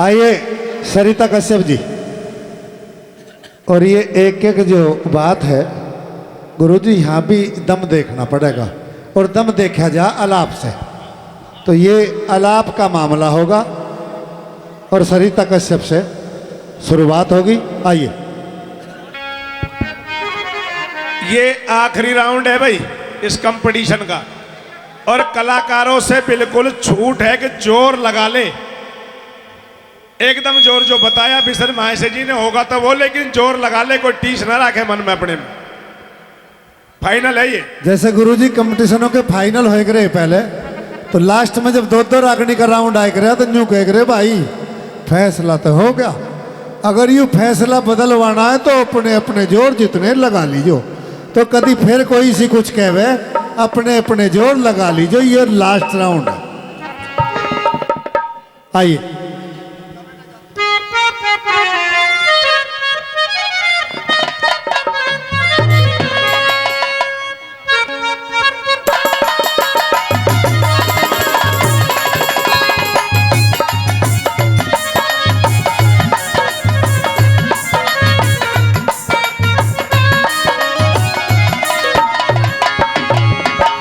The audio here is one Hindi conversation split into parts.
आइए सरिता कश्यप जी, और ये एक एक जो बात है गुरुजी यहाँ भी दम देखना पड़ेगा, और दम देखा जा अलाप से। तो ये अलाप का मामला होगा और सरिता कश्यप से शुरुआत होगी। आइए, ये आखिरी राउंड है भाई इस कंपटीशन का, और कलाकारों से बिल्कुल छूट है कि जोर लगा ले, एकदम जोर जो बताया बिसर माहेश जी ने होगा तो वो, लेकिन जोर लगा ले, कोई टीस ना रखे मन में अपने में। फाइनल है ये। जैसे गुरुजी कंपटीशनों के फाइनल हो गए पहले, तो लास्ट में जब दो रागनी का राउंड आए करे तो न्यू कह करे भाई फैसला तो हो गया, अगर यू फैसला बदलवाना है तो अपने अपने जोर जितने लगा लीजो, तो कभी फिर कोई सी कुछ कहवे अपने अपने जोर लगा लीजो, ये लास्ट राउंड है। आइए,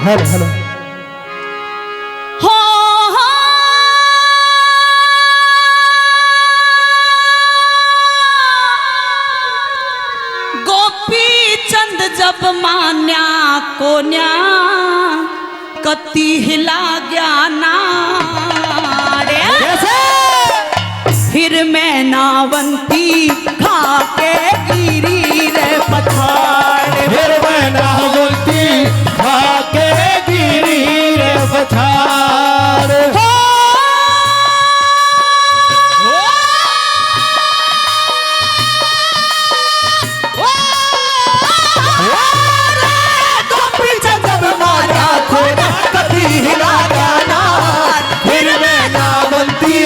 हेलो हेलो। हो गोपी चंद जब मान्या कोन्या कति हिला गया ना रे, फिर मैं नावंती खाके गिरी रे पठार, फिर मैं नावंती खाके गिरी रे पठार। गोपी चंद जब मान्या कोन्या कभी हिला गाना, फिर मैं नावंती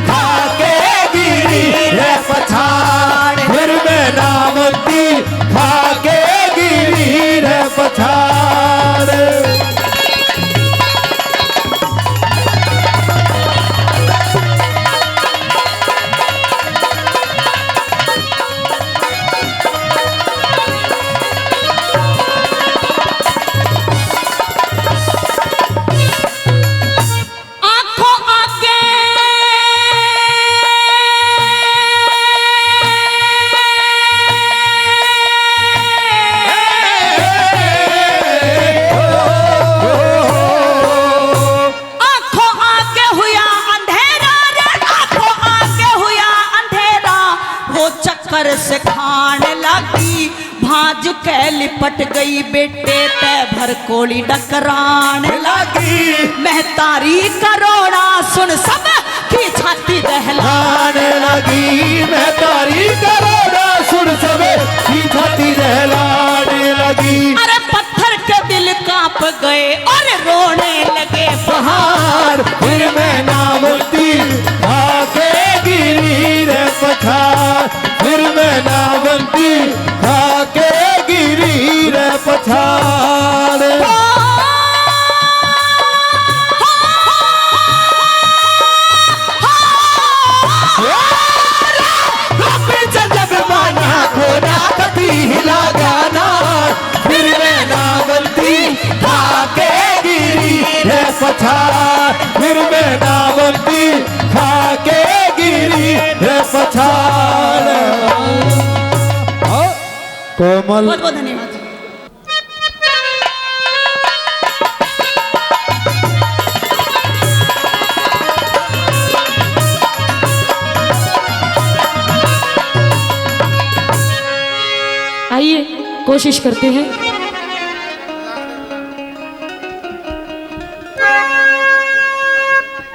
खाके गिरी रे पठार, फिर मैं नावंती खाके गिरी रे पठार। आंखों आगे आंखों आगे हुआ अंधेरा रे, आंखों आगे हुआ अंधेरा, वो चक्कर से खाने लगी, भाज के लिपट गई बेटे ते भर कोली डकरान लगी महतारी करोड़ा सुन सब की छाती दहला, आने लगी, मैं तारी करोड़ा सुन सबे की छाती दहलाने लगी। अरे पत्थर के दिल कांप गए और रोने लगे पहाड़, फिर मैं नावंती खाके गिरी रे पठार, फिर मैं नावंती खाके गिरी रे पठार। जब माना खोना कभी हिला गाना, फिर मैं नावंती खाके गिरी रे पठार, फिर मैं नावंती खाके गिरी रे पठार। कोमल बहुत बहुत धन्यवाद। आइए कोशिश करते हैं।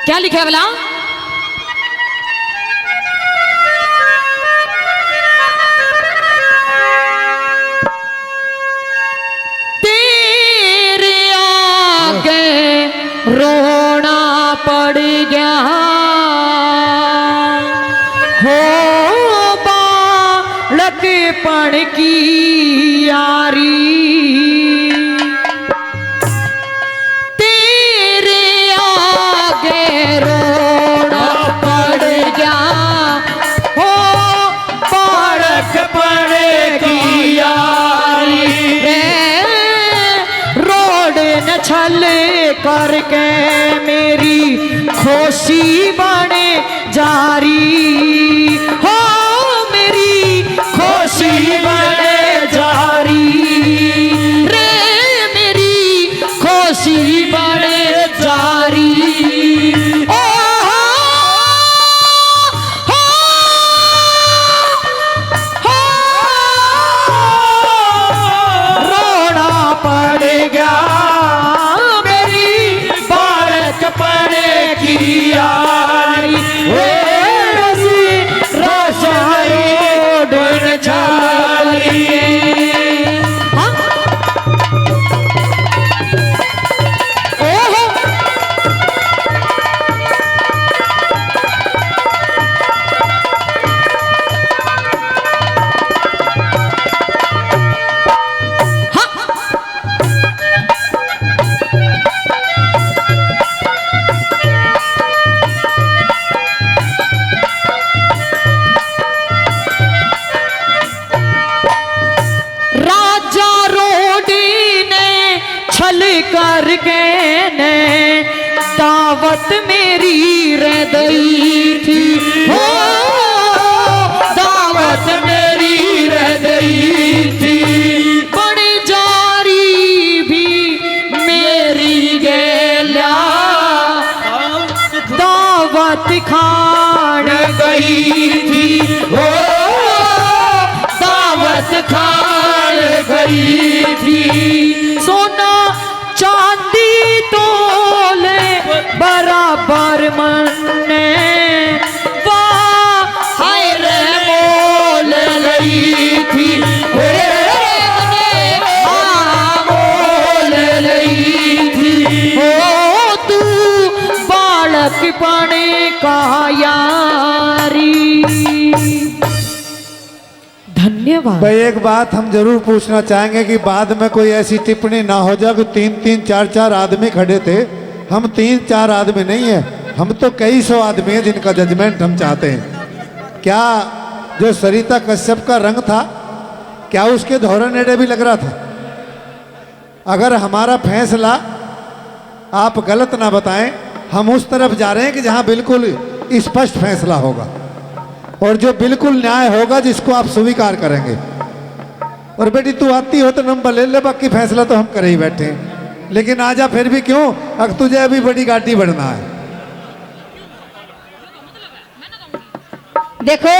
क्या लिखा है भला? तेरे आगे रोना पड़ गया हो बालकपन की यारी, तेरे आगे रोना पड़ गया करके मेरी खुशी बने जारी हो मेरी खुशी बने जारी रे मेरी खुशी बने जारी ओ रोना पड़ गया मेरी बालक पड़े की यारी रोशनी डर जाली राजा रोडी ने छल करके ने दावत मेरी रह गई थी हो दावत मेरी रह गई थी बड़ी जारी भी मेरी गेल्या दावत खान गई थी हो दावत खान गई थी सोना चांदी तोले बराबर मन्ने वाह हाय रे मोल लई थी मोल लई थी हो तू बालक पने का यारी धन्यवाद। भाई एक बात हम जरूर पूछना चाहेंगे कि बाद में कोई ऐसी टिप्पणी ना हो जाए कि 3-3 4-4 आदमी खड़े थे। हम 3-4 आदमी नहीं है, हम तो कई सौ आदमी हैं जिनका जजमेंट हम चाहते हैं। क्या जो सरिता कश्यप का रंग था क्या उसके धौरे नेड़े भी लग रहा था? अगर हमारा फैसला आप गलत ना बताएं, हम उस तरफ जा रहे हैं कि जहां बिल्कुल स्पष्ट फैसला होगा और जो बिल्कुल न्याय होगा जिसको आप स्वीकार करेंगे। और बेटी तू आती हो तो नंबर ले ले, बाकी फैसला तो हम कर ही बैठे हैं। लेकिन आजा फिर भी क्यों, अब तुझे अभी बड़ी गाड़ी बढ़ना है। देखो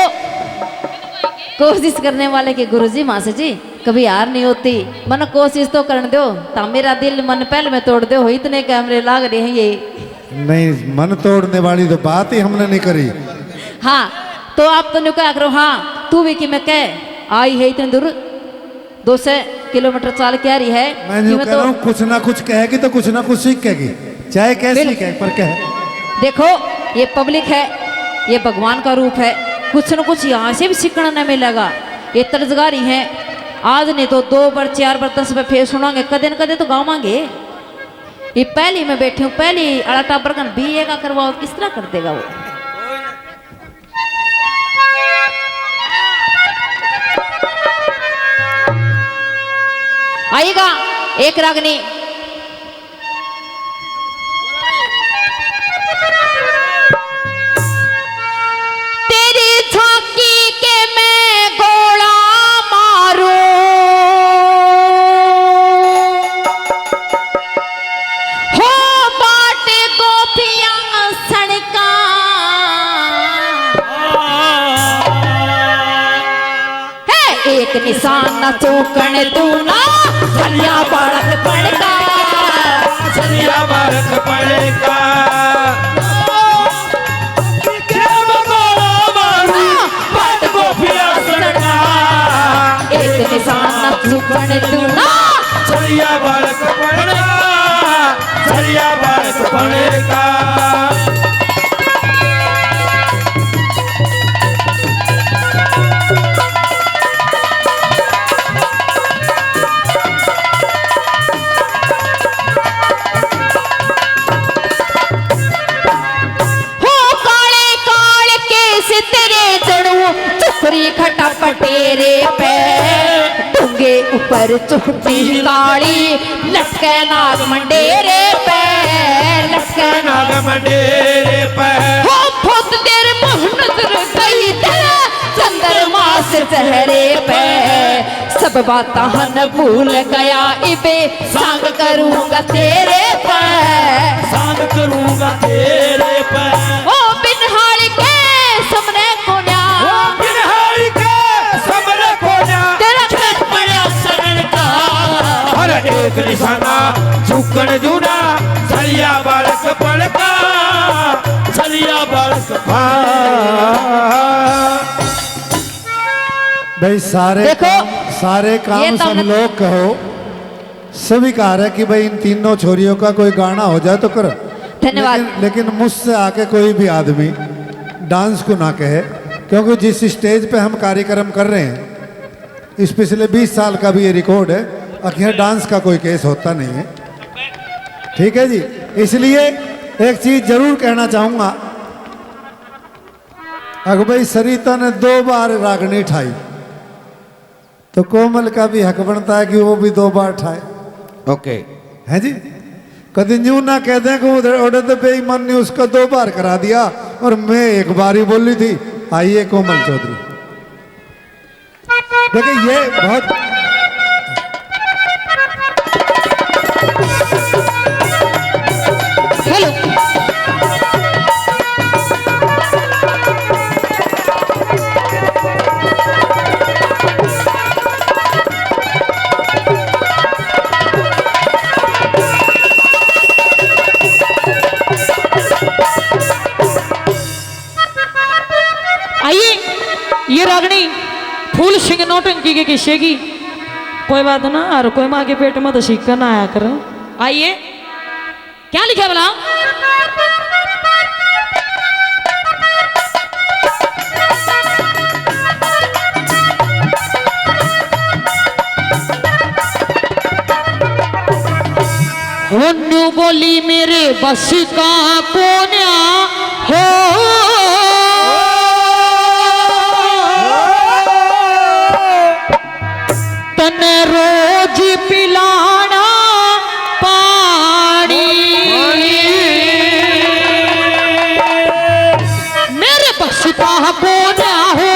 कोशिश करने वाले के गुरुजी मासी जी कभी हार नहीं होती। मन कोशिश तो करने दो, ता मेरा दिल मन पहले में तोड़ दो। इतने कैमरे लाग रहे हैं ये नहीं, मन तोड़ने वाली तो बात ही हमने नहीं करी। हाँ तो आप तो क्या करो, हाँ तू भी कि मैं कह आई है इतने दूर 200 किलोमीटर चाल के आ रही है। मैं जो कह रहा हूँ कुछ ना कुछ कहेगी तो कुछ ना कुछ सीखेगी, चाहे कैसी कहे पर कहे। देखो ये पब्लिक है, ये भगवान का रूप है, कुछ न कुछ यहाँ से भी सीखना न मिलेगा। ये तर्जगारी है, आज नहीं तो 2 बार 4 बार 10 बार फिर सुनांगे, कदे न कदे तो गावांगे। ये पहली मैं बैठी हूँ, पहली अड़ा टाबर का BA का करवाओ, किस तरह कर देगा वो। आइएगा एक रागनी तेरी झांकी के मैं गोला मारूं, हो बाट गोपियां सड़का है एक निशान न चूकन तू ना चलिया बालक पड़का, चलिया बालक पड़का एक निशान न चूकन तू ना चलिया बालक पड़का, चलिया बालक पड़का। खटा पटेरे पे डूंगे ऊपर चुपटी काली लटके नाग मंडेरे पे लटके नाग मंडेरे पे हो फुत तेरे मुँह नजर गई तेरा चंद्रमा से चेहरे पे सब बात हन भूल गया इबे संग करूंगा तेरे पे संग करूंगा तेरे पे ओ बिनहाल के सामने कोन्या बिनहारी के सामने कोन्या तेरा कर पड़ा शरण का हर एक निशाना झुकन जूना सलिया बालक पड़का सलिया बालक भाई सारे देखो, सारे ये काम तो सब न- लोग कहो सभी कह रहे कि भाई इन तीनों छोरियों का कोई गाना हो जाए तो करो। धन्यवाद। लेकिन मुझसे आके कोई भी आदमी डांस को ना कहे, क्योंकि जिस स्टेज पे हम कार्यक्रम कर रहे हैं इस पिछले 20 साल का भी ये रिकॉर्ड है, आखिर डांस का कोई केस होता नहीं है। ठीक है जी, इसलिए एक चीज जरूर कहना चाहूंगा, अगर भाई सरिता ने 2 बार रागनी ठाई तो कोमल का भी हक बनता है कि वो भी 2 बार ठाए। ओके है जी, कभी यूं ना कह दें कि उधर ऑर्डर तो बेईमान ने उसका 2 बार करा दिया और मैं 1 बार ही बोली थी। आइए कोमल चौधरी, देखिए ये बहुत हेलो आइए, ये रागनी फूल सिंह नौटंकी के किस्से की कोई बात ना, और कोई माँ के पेट में तो सिक्का ना आया कर। आइए, क्या लिखा बोला? न्यू बोली मेरे बस का कोन्या हो, तने रोज पिलाना पानी, मेरे बस का कोन्या हो,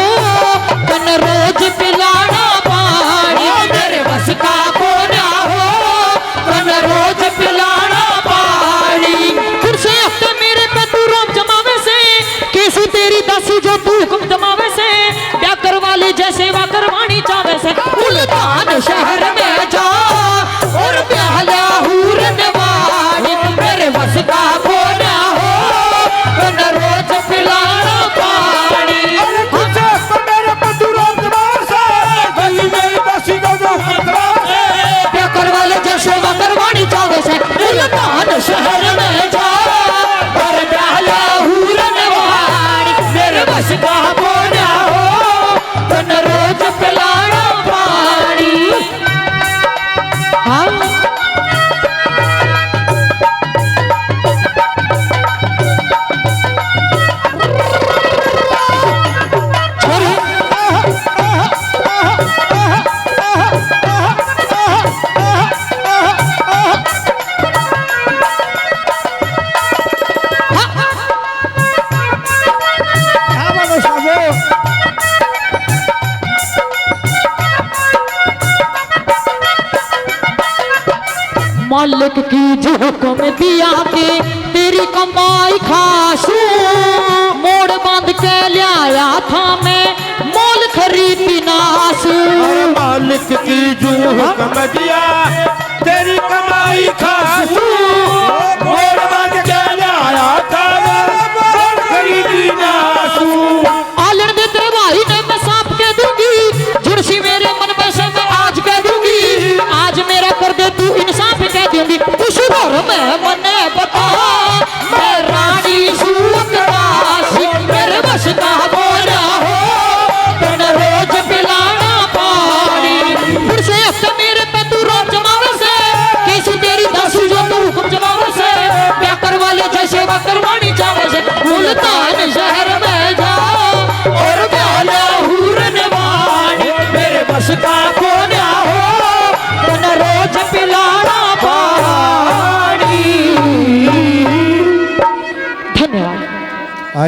तने रोज पिलाना पानी, मेरे बस का कोन्या हो, तने रोज पिलाना पानी। फिर से हफ्ते मेरे पे तू रोक जमावे से, कैसी तेरी दासी जो तू हुक्म जमावे से, ब्याह करवा ले जैसे वा करवानी चावे से, मुल्तान शहर में जा और ब्याह ला हूर नवानी, मेरे बस का कोन्या हो, तने रोज पिलाना पानी। ब्याह करवा ले जैसे वा करवानी चावे से, मुल्तान शहर में जा और ब्याह ला हूर नवानी, मेरे बस का कोन्या हो, तने रोज पिलाना पानी। हाँ मालिक की जो हुक्म दिया के तेरी कमाई खासू, मोड़ बांध के लिया था मैं मोल खरीदी नासू। मालिक की जो हुक्म दिया तेरी कमाई खासू, मोड़ बांध के लाया था मोल खरीदी नासू। आलन दे तेरे भाई ने मैं सांप के दूंगी, जुड़सी मेरे मन में से मैं आज कह दूंगी, आज मेरा कर दे तू इंसाफ कह दूंगी। उस घर में मने बता मैं रानी सूरदासी, मेरे बस का बोला हो, तने रोज पिलाना पानी। फिर से हफ्ते मेरे पे तू रोज जमावे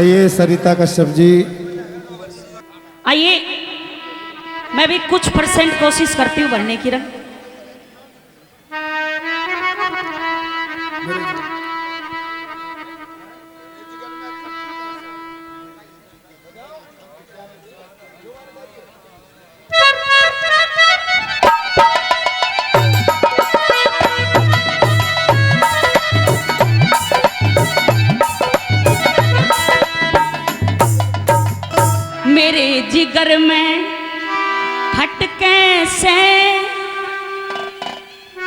आइए सरिता कश्यप जी। आइए, मैं भी कुछ परसेंट कोशिश करती हूँ भरने की रंग। मेरे जिगर में खटके से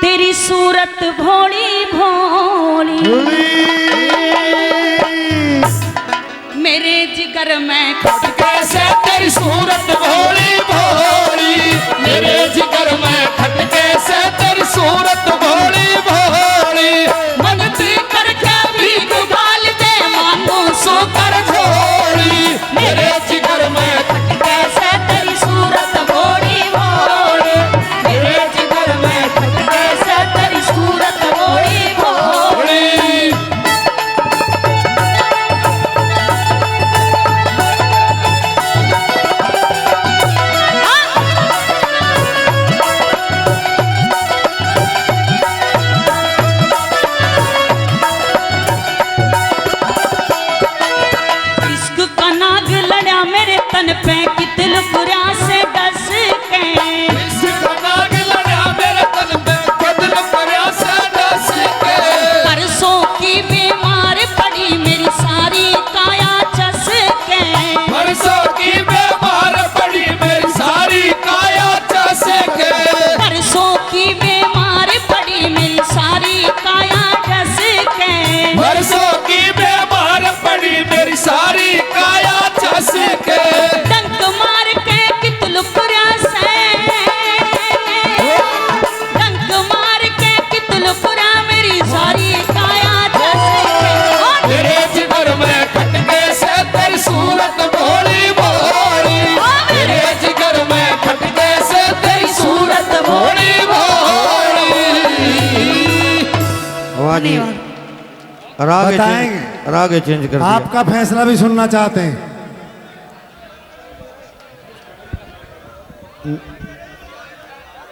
तेरी सूरत भोली भोली, मेरे जिगर में खटके से तेरी सूरत भोली भोली, मेरे जिगर में खटके से तेरी सूरत भोली भोली। मनती करके भी गुगाल दे मांगू सो कर झोली, मेरे जिगर में खटके से तेरी सूरत भोली भोली, मेरे जिगर में खटके से तेरी सूरत भोली भोली। इश्क का नाग लड़ा मेरे तन पे कितल पुरा से डस के, इसका नाग लड़ा मेरे तन पे बदल पड़ा से डस के, परसों की बीमार पड़ी मेरी सारी काया चस के, परसों की बीमार पड़ी मेरी सारी काया चस के, परसों की बीमार पड़ी मेरी सारी काया चस के, परसों की बीमार पड़ी मेरी सारी काया चस के। डंक मार के कितल पुरा से, डंक मार के कितल पुरा मेरी सारी काया चस के। और तेरे जिगर में खटके से तेरी सूरत भोली भोली, तेरे जिगर में खटके से तेरी सूरत भोली भोली। बताएंगे। राग चेंज कर दिया। आपका फैसला भी सुनना चाहते हैं।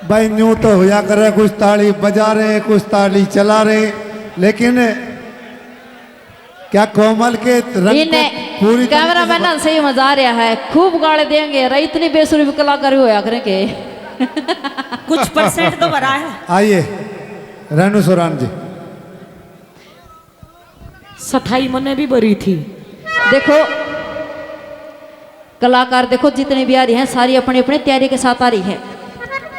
भाई न्यू तो होया करे, कुछ ताली बजा रहे कुछ ताली चला रहे, लेकिन क्या कोमल के रंग इन्हें को पूरी कैमरा मैन तरीके से- सही मजा आ रहा है, खूब गाले देंगे रे, इतनी बेसुरी कलाकारी होया करेंगे। कुछ परसेंट तो भरा है। आइए रेणु सोरान जी। सफाई मने भी भरी थी। देखो कलाकार देखो जितने भी आ रही हैं सारी अपनी अपनी तैयारी के साथ आ रही है।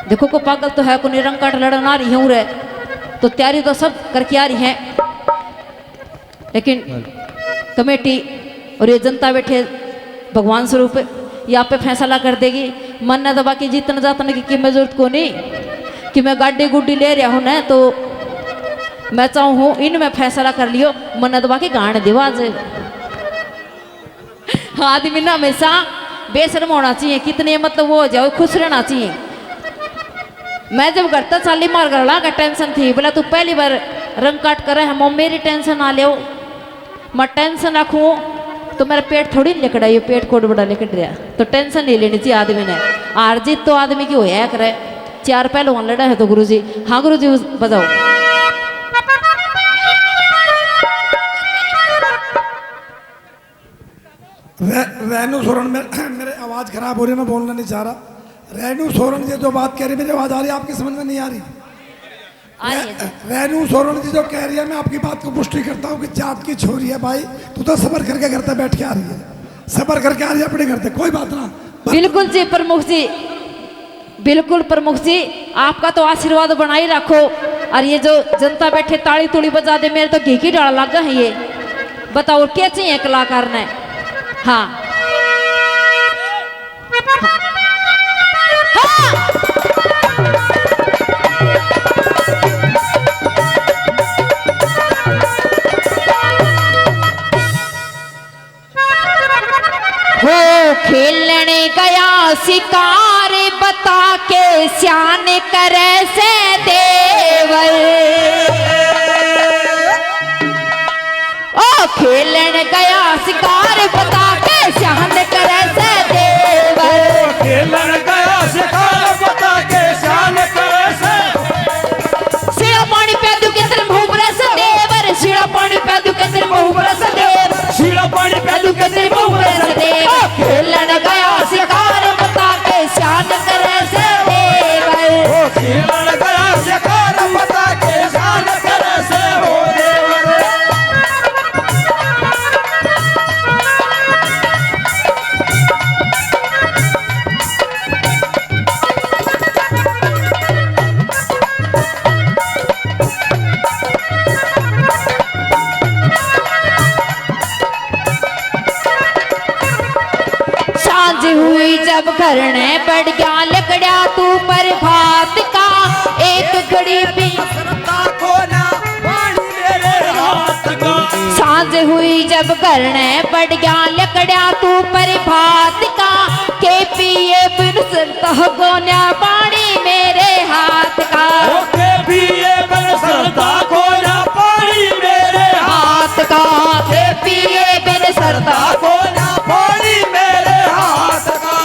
देखो को पागल तो है, को निरंग काट लड़न आ रही हूँ रे, तो तैयारी तो सब करके आ रही है, लेकिन कमेटी और ये जनता बैठे भगवान स्वरूप यहाँ पे फैसला कर देगी। मन न दबा के जीतने जातने की मैं जरूरत को नहीं कि मैं गाड़ी गुड्डी ले रहा हूँ ना, तो मैं चाहूँ हूँ इनमें फैसला कर लियो, मन न दबा के गाने देव आज। आदमी ना हमेशा बेशर्म होना चाहिए, कितने मतलब वो हो जाओ, खुश रहना चाहिए। मैं जब घर तक चाली मार गला का टेंशन थी, बोला तू पहली बार रंग काट कर हम मेरी टेंशन ना ले, मैं टेंशन रखूँ तो मेरा पेट थोड़ी नहीं लिकड़ा, ये पेट कोड बड़ा लिकट रहा, तो टेंशन नहीं लेनी चाहिए आदमी ने। हार जीत तो आदमी की होया करे, चार पहलवान लड़ा है तो गुरुजी। हाँ गुरुजी बजाओ। रेणु सोरन में मेरे आवाज़ खराब हो रही है, मैं बोलना नहीं चाह रहा। रेणु सोरन जी जो बात कह रही है, मेरी आवाज़ आ रही है, आपकी समझ में नहीं आ रही? रेणु सोरन जी जो कह रही है, मैं आपकी बात को पुष्टि करता हूँ कि जात की छोरी है भाई, तू तो सबर करके घर तक बैठ के आ रही है, सबर करके आ रही है अपने घर तक, कोई बात ना। बिल्कुल जी प्रमुख जी, बिल्कुल प्रमुख जी, आपका तो आशीर्वाद बनाई रखो। और ये जो जनता बैठे ताली तुड़ी बजा दे, मेरे तो घी की डाल लगा है ये, बताओ क्या चाहिए कलाकार ने? हाँ हो खेलने गया शिकार बता के श्यान करे से देवर, ओ खेलन गया शिकार बता के शान करे से देवर खेलन गया शिकार बता के शान करे से शिड़ा पानी पैदू के तेरे मुंह पर से देवर शिड़ा पानी पैदू के तेरे मुंह पर से देवर शीला पानी पैदू के तेरे मुंह पर से देवर खेलन गया शिकार बता के शान करे से देवर खेलन गया शिकार बता के शान करे से हो देवर सांझ हुई जब घरने बढ़ गया लकड़ा तू पर भात का एक घड़ी भी को ना पानी मेरे हाथ का सांझ हुई जब घरने बढ़ गया लकड़ा तू पर भात का के पिए बिन सरता गोन्या पानी मेरे हाथ का ओके पिए बन सरदा को ना पानी मेरे हाथ का के पिए बिन सरता को ना पानी मेरे हाथ का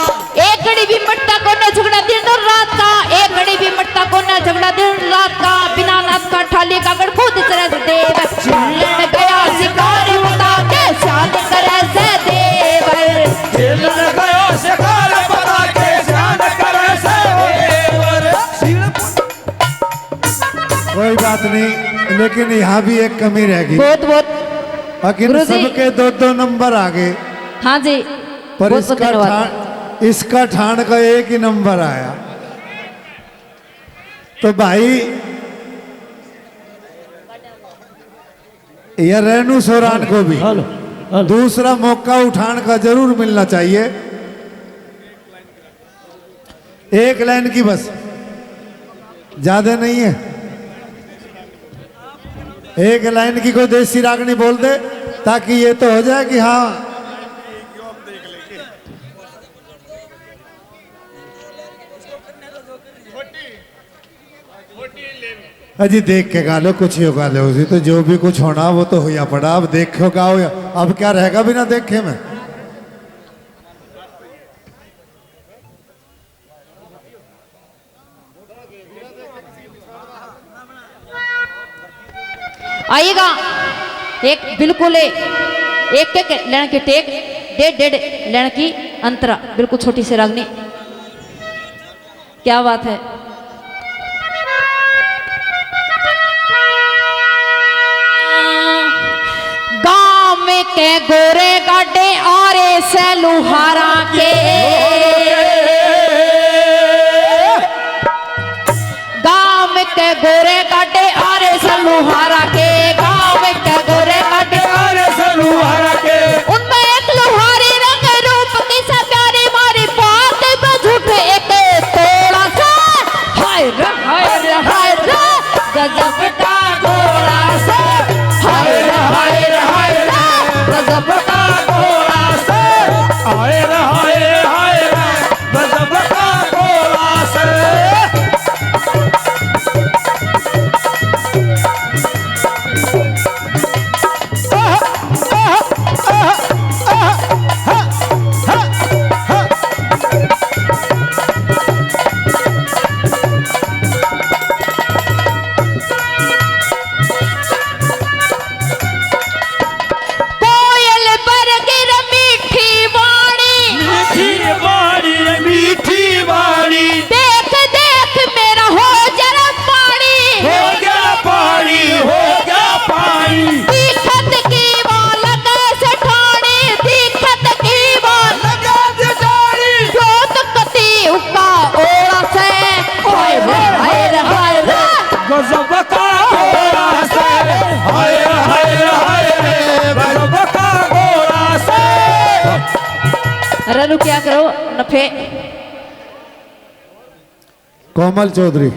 एक घड़ी भी मटता को न झगड़ा दिन और रात का एक घड़ी भी मटता को न झगड़ा दिन रात का बिना नाथ का ठाली का गढ़ खुद तरस देव लड़ गया शिकार बता के शान करे से देवर खेलन गया शिकार बता के शान करे से हो देवर कोई बात नहीं, लेकिन यहाँ भी एक कमी रहेगी। बहुत बहुत लेकिन गुरुजी। सबके दो दो नंबर आ गए, हाँ जी पर बहुत बहुत धन्यवाद। इसका ठाण का एक ही नंबर आया। तो भाई यह रेणु सोरान को भी दूसरा मौका उठाने का जरूर मिलना चाहिए। एक लाइन की बस, ज्यादा नहीं है। एक लाइन की कोई देसी रागनी बोल दे ताकि ये तो हो जाए कि हाँ अजी देख के गा लो, कुछ ही गा लो उसी, तो जो भी कुछ होना वो तो होया पड़ा। अब देखो गाओ, अब क्या रहेगा बिना देखे में। आइएगा एक बिल्कुल एक एक लेन की टेक डेढ़ लेन की अंतरा, बिल्कुल छोटी सी रागनी। क्या बात है। गांव में के गोरे गाडे आरे से लुहारा के, गांव में के गोरे गाडे आरे से लुहारा के, गांव में के गोरे गाडे अरे सलुहारा के उनमें एक लुहारी रंग रूप की सा प्यारी मारी बात पे झूठ एक तोड़ा सा हाय रे गजब का घोड़ा सा हाय रे गजब का घोड़ा से आए हाय गजब का घोड़ा से कोयल पर गिर मीठी वाणी, मीठी वाणी देख देख मेरा हो जरा पानी, हो गया पानी हो गया पानी दिखत की वाल कैसे ठाणी, दिखत की वाल लगा दे डाली जोत कती उका ओड़ा से हाय रे गजब का घोड़ा से हाय गजब का घोड़ा से रनु क्या करो नफे। कोमल चौधरी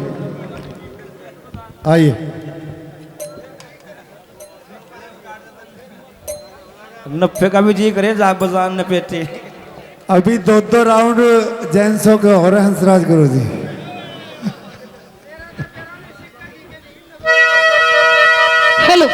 आइए। नफे का भी जी करे जा बजान नपेटे अभी दो दो राउंड जेंट्सों के हो रहे हैं हंसराज गुरु जी। हेलो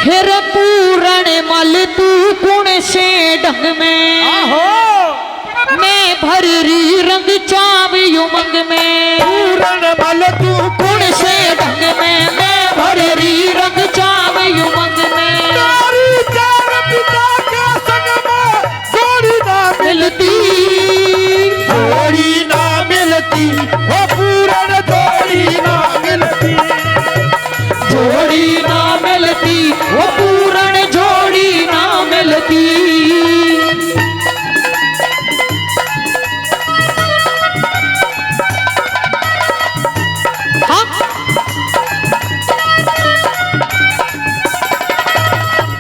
फिर पूरण मल तू कुण से ढंग में मैं भर री रंग चाव उमंग में पूरन मल तू कुण से ढंग में मैं भर री रंग चाव उमंग में तारी चार पिता के संग में जोड़ी ना मिलती जोड़ी ना मिलती, वो पूरन जोड़ी ना मिलती। जोड़ी ना मिलती वो पूरण जोड़ी ना मिलती। हम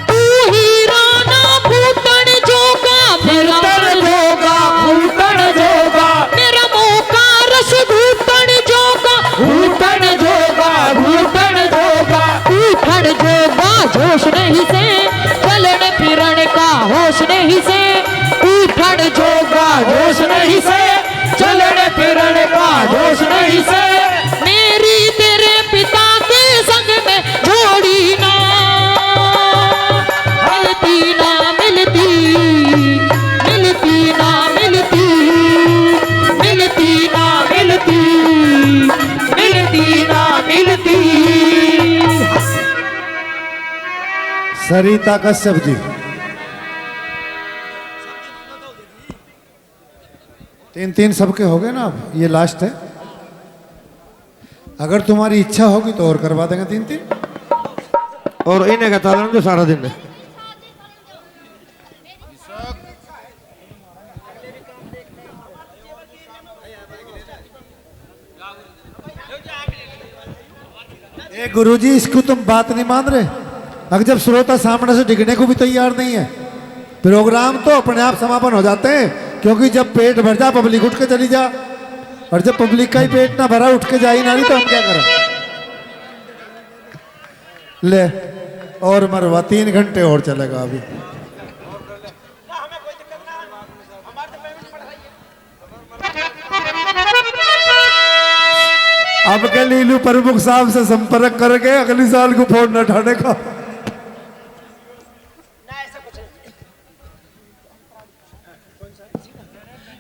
तू ही राना फूटन जोगा मेरा जोगा फूटन जोगा मेरा मौका रस घूटन जोगा फूटन जोगा फूटन जोगा उठन जोगा जोश नहीं से चलन फिरण का होश नहीं से उठन जोगा होश नहीं से चलन फिरण का होश नहीं से मेरी तेरे पिता के संग में जोड़ी ना मिलती ना मिलती मिलती ना मिलती मिलती ना मिलती मिलती ना मिलती। सरिता कश्यप जी, तीन तीन सबके हो गए ना, अब ये लास्ट है। अगर तुम्हारी इच्छा होगी तो और करवा देंगे तीन तीन। और इन्हें का तालन जो सारा दिन है। ए गुरुजी, इसको तुम बात नहीं मान रहे। अगर जब श्रोता सामने से डिगने को भी तैयार नहीं है, प्रोग्राम तो अपने आप समापन हो जाते हैं। क्योंकि जब पेट भर जा पब्लिक उठ के चली जा, और जब पब्लिक का ही पेट ना भरा उठ के जा ही ना रही तो हम क्या करें। ले और मरवा 3 घंटे और चलेगा अभी। अब के लीलू प्रमुख साहब से संपर्क करके अगली साल को फोन न उठाने का।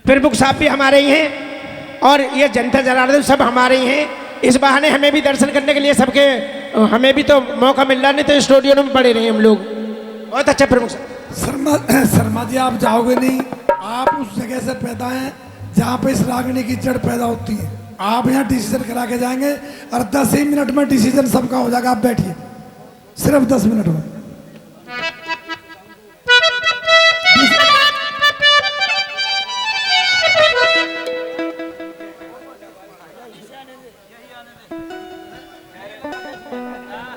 प्रमुख साहब भी हमारे ही हैं और ये जनता जनार्दन सब हमारे ही हैं। इस बहाने हमें भी दर्शन करने के लिए सबके हमें भी तो मौका मिल रहा, नहीं तो स्टूडियो में पड़े रहे हम लोग। बहुत अच्छा प्रमुख साहब। शर्मा जी, आप जाओगे नहीं। आप उस जगह से पैदा हैं जहाँ पे इस रागनी की जड़ पैदा होती है। आप यहाँ डिसीजन करा के जाएंगे और 10 ही मिनट में डिसीजन सबका हो जाएगा। आप बैठिए, सिर्फ 10 मिनट में।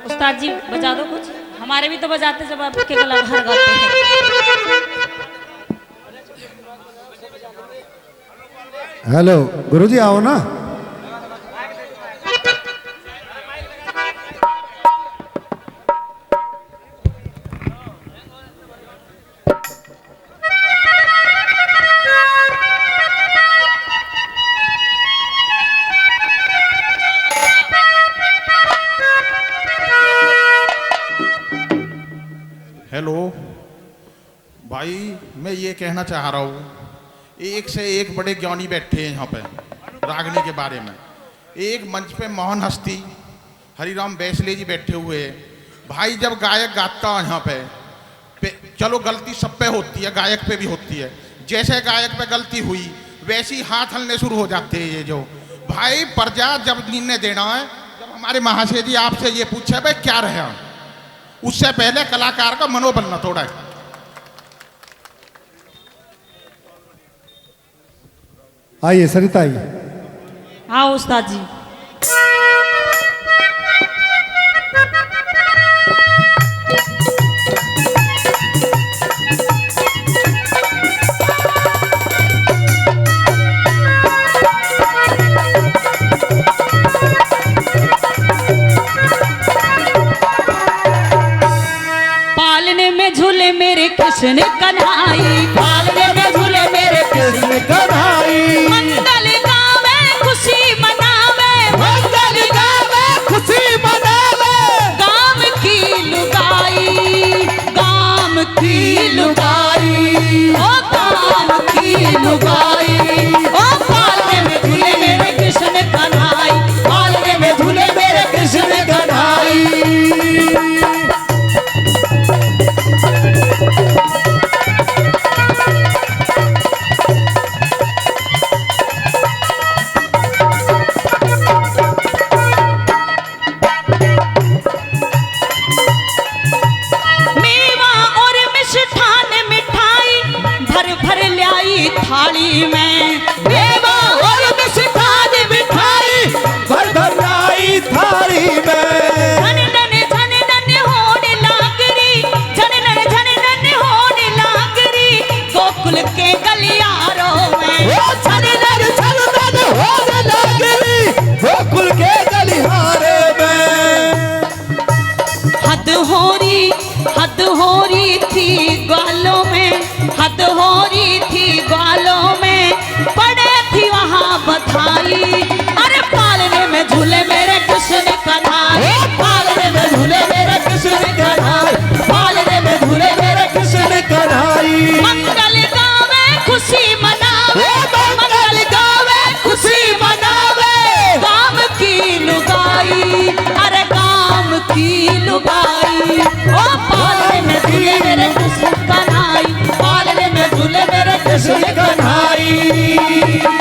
उस्ताद जी बजा दो कुछ, हमारे भी तो बजाते जब आपके कलाकार गाते हैं। हेलो गुरुजी, आओ ना। हेलो भाई, मैं ये कहना चाह रहा हूँ, एक से एक बड़े ज्ञानी बैठे हैं यहाँ पे रागनी के बारे में। एक मंच पे महान हस्ती हरिराम बैसले जी बैठे हुए हैं। भाई जब गायक गाता है यहाँ पे चलो गलती सब पे होती है, गायक पे भी होती है। जैसे गायक पे गलती हुई वैसी हाथ हलने शुरू हो जाते हैं। ये जो भाई प्रजा जब निर्णय देना है, जब हमारे महाशय जी आपसे ये पूछे भाई क्या रहे, उससे पहले कलाकार का मनोबल न तोड़ा है। आइए सरिता, आइए। हाँ उस्ताद जी। कृष्ण कन्हाई, पालने में झूले मेरे कृष्ण कन्हाई। मंगल गावे खुशी मनावे, मंगल गावे खुशी मनावे, गाम की लुगाई, गाम की लुगाई, ओ गाम की लुगाई, ओ पालने में झूले मेरे कृष्ण कन्हाई, पालने में झूले मेरे कृष्ण कन्हाई। मेवा और मिष्ठान मिठाई भर भर लाई थाली में, मेवा और मिष्ठान मिठाई भर भर लाई थाली में। झन नन होने लागरी, झन नन होने लागरी गोकुल के गलियारों में, ओ छन नन होने लागरी गोकुल के गलियारे में। हद हो रही थी ग्वालों में, हद हो रही थी ग्वालों में, पड़े थी वहाँ बधाई, अरे पालने में झूले मेरे कृष्ण कन्हाई, पालने में झूले मेरे कृष्ण कन्हाई, पालने में झूले मेरे कृष्ण कन्हाई। मंगल गावे खुशी मनावे, मंगल गावे खुशी मनावे, गाम की लुगाई, अरे गाम की लुगाई, ओ पालने में झूले मेरे कृष्ण कन्हाई, पालने में झूले मेरे कृष्ण कृष्ण कन्हाई।